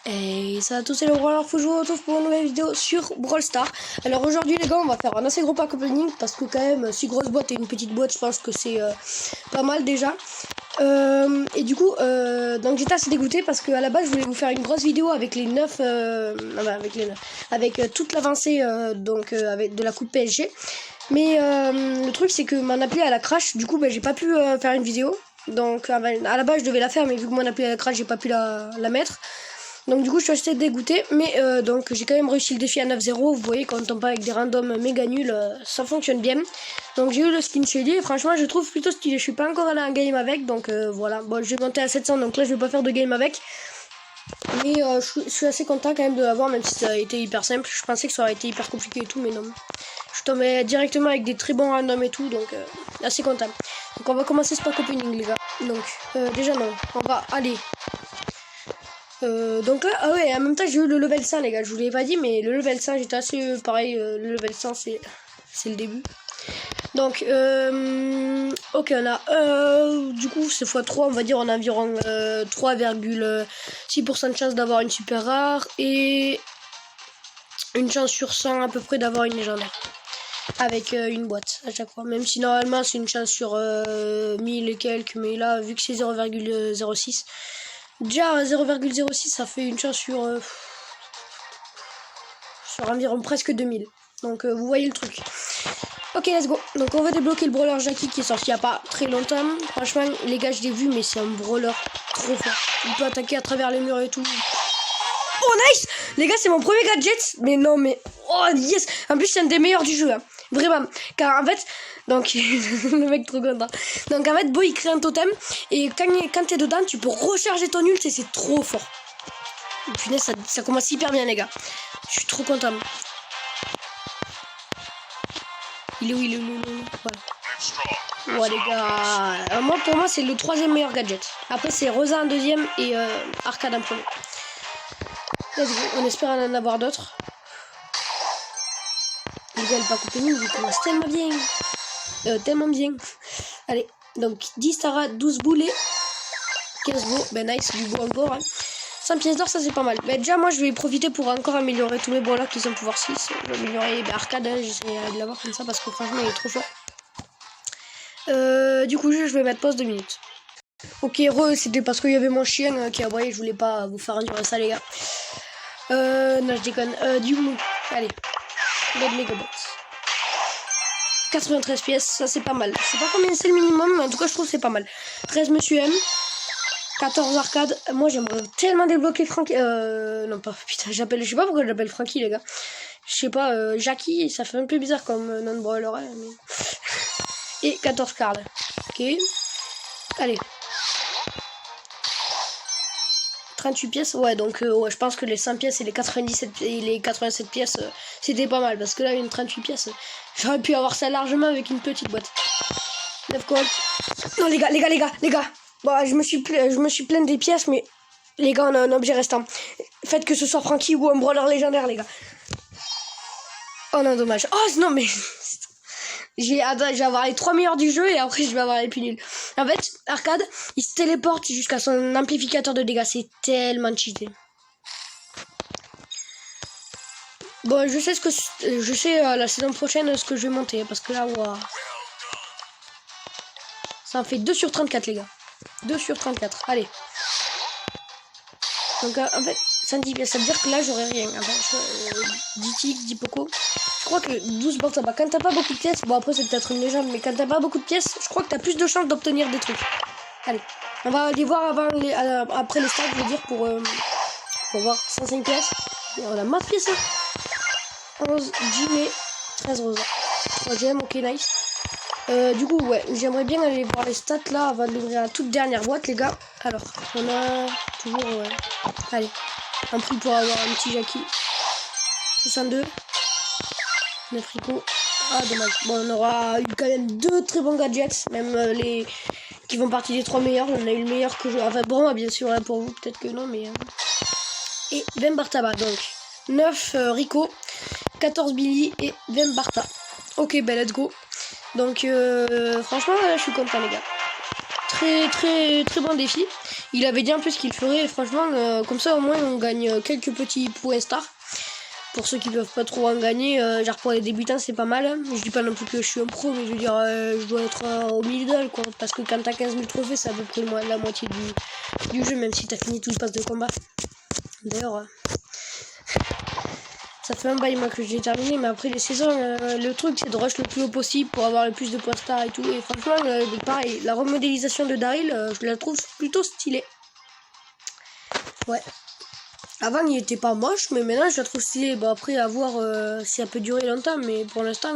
Et ça à tous, c'est le Brawler faut jouer, on se retrouve pour une nouvelle vidéo sur Brawl Stars. Alors aujourd'hui les gars, on va faire un assez gros pack opening parce que quand même 6 grosses boîtes et une petite boîte, je pense que c'est pas mal déjà. Et du coup donc j'étais assez dégoûté parce que à la base je voulais vous faire une grosse vidéo avec les 9 avec toute l'avancée avec de la coupe PSG. Mais le truc c'est que mon appli elle a crash, du coup j'ai pas pu faire une vidéo. Donc à la base je devais la faire, mais vu que mon appli elle a crash, j'ai pas pu la mettre. Donc du coup je suis assez dégoûté, mais donc j'ai quand même réussi le défi à 9-0. Vous voyez, quand on tombe pas avec des randoms méga nuls, ça fonctionne bien. Donc j'ai eu le skin Shelly et franchement je trouve plutôt stylé. Je suis pas encore allé en game avec, donc voilà. Bon, je vais monter à 700, donc là je vais pas faire de game avec. Mais je suis assez content quand même de l'avoir, même si ça a été hyper simple. Je pensais que ça aurait été hyper compliqué et tout, mais non. Je tombais directement avec des très bons randoms et tout, donc assez content. Donc on va commencer ce pack opening les gars. Donc déjà non, on va aller... donc là, ah ouais, en même temps j'ai eu le level 100 les gars, je vous l'ai pas dit, mais le level 100 j'étais assez pareil, le level 100 c'est le début. Donc ok, on a du coup c'est x3, on va dire on a environ 3,6% de chance d'avoir une super rare et une chance sur 100 à peu près d'avoir une légendaire avec une boîte à chaque fois, même si normalement c'est une chance sur 1000 et quelques, mais là vu que c'est 0,06, déjà 0,06 ça fait une chance sur environ presque 2000. Donc vous voyez le truc. Ok, let's go. Donc on va débloquer le brawler Jackie qui est sorti il n'y a pas très longtemps. Franchement les gars je l'ai vu, mais c'est un brawler trop fort. Il peut attaquer à travers les murs et tout. Oh nice. Les gars c'est mon premier gadget. Mais non mais oh yes. En plus c'est un des meilleurs du jeu hein. Vraiment. Car en fait donc le mec trop content. Donc en fait Bo il crée un totem et quand t'es dedans tu peux recharger ton ult et c'est trop fort. Punaise, ça commence hyper bien les gars. Je suis trop content. Il est où, voilà. Ouais les gars, pour moi c'est le 3e meilleur gadget. Après c'est Rosa en 2e et Arcade en 1er. Let's go, on espère en avoir d'autres. Les gars, le pack opening il commence tellement bien. Tellement bien. Allez, donc 10 Tara, 12 boulets, 15 beaux, ben nice, du beau encore. Hein. 100 pièces d'or, ça c'est pas mal. Mais déjà moi je vais profiter pour encore améliorer tous mes brawlers qui sont pouvoir 6. Je vais améliorer Arcade, hein, j'essaie de l'avoir comme ça parce que franchement il est trop fort. Du coup je vais mettre pause 2 minutes. Ok, c'était parce qu'il y avait mon chien qui aboyait, je voulais pas vous faire endurer ça les gars. Non je déconne. Du coup, allez. God Megabox. 93 pièces, ça c'est pas mal. Je sais pas combien c'est le minimum, mais en tout cas je trouve que c'est pas mal. 13 Monsieur M. 14 arcades. Moi j'aimerais tellement débloquer Frankie. Non pas putain, je sais pas pourquoi j'appelle Frankie les gars. Je sais pas, Jackie, ça fait un peu bizarre comme non brawler. Mais... Et 14 cards. Ok. Allez. 38 pièces. Ouais donc ouais, je pense que les 100 pièces et les 97 et les 87 pièces c'était pas mal. Parce que là une 38 pièces, j'aurais pu avoir ça largement avec une petite boîte. 9 gold. Non les gars. Bon, je me suis plein des pièces, mais les gars, on a un objet restant. Faites que ce soit Frankie ou un brawler légendaire, les gars. Oh non, dommage. Oh non, mais je vais avoir les 3 meilleurs du jeu et après je vais avoir les plus nuls. En fait, Arcade, il se téléporte jusqu'à son amplificateur de dégâts. C'est tellement cheaté. Bon, je sais la saison prochaine ce que je vais monter parce que là, waouh. Ça en fait 2 sur 34, les gars. 2 sur 34, allez. Donc en fait, ça veut dire que là j'aurai rien. Enfin, 10 ticks, 10 poco. Je crois que 12 balles ça va. Quand t'as pas beaucoup de pièces, bon après c'est peut-être une légende, mais quand t'as pas beaucoup de pièces, je crois que t'as plus de chances d'obtenir des trucs. Allez, on va aller voir après les stats, je veux dire, pour voir 105 pièces. Et on a ma pièce. 11 Jimmy, 13 Rosa. 3ème, ok, nice. Du coup ouais, j'aimerais bien aller voir les stats là avant d'ouvrir la toute dernière boîte les gars. Alors on a toujours allez, un prix pour avoir un petit Jackie. 62 9 ricots. Ah dommage. Bon on aura eu quand même 2 très bons gadgets. Même les qui font partie des 3 meilleurs. On a eu le meilleur que je... Enfin bon bien sûr hein, pour vous peut-être que non mais et 20 Bartaba. Donc 9 Rico, 14 Billy et 20 Barta. Ok ben let's go. Donc franchement je suis content les gars. Très bon défi. Il avait dit un peu ce qu'il ferait, et franchement, comme ça au moins on gagne quelques petits points star. Pour ceux qui peuvent pas trop en gagner, genre pour les débutants c'est pas mal. Je dis pas non plus que je suis un pro, mais je veux dire, je dois être au middle quoi. Parce que quand t'as 15 000 trophées, c'est à peu près la moitié du jeu, même si t'as fini tout le pass de combat. D'ailleurs, ça fait un bail moi que j'ai terminé, mais après les saisons, le truc c'est de rush le plus haut possible pour avoir le plus de points star et tout. Et franchement, pareil, la remodélisation de Daryl, je la trouve plutôt stylée. Ouais. Avant il était pas moche, mais maintenant je la trouve stylée. Bon après à voir si ça peut durer longtemps, mais pour l'instant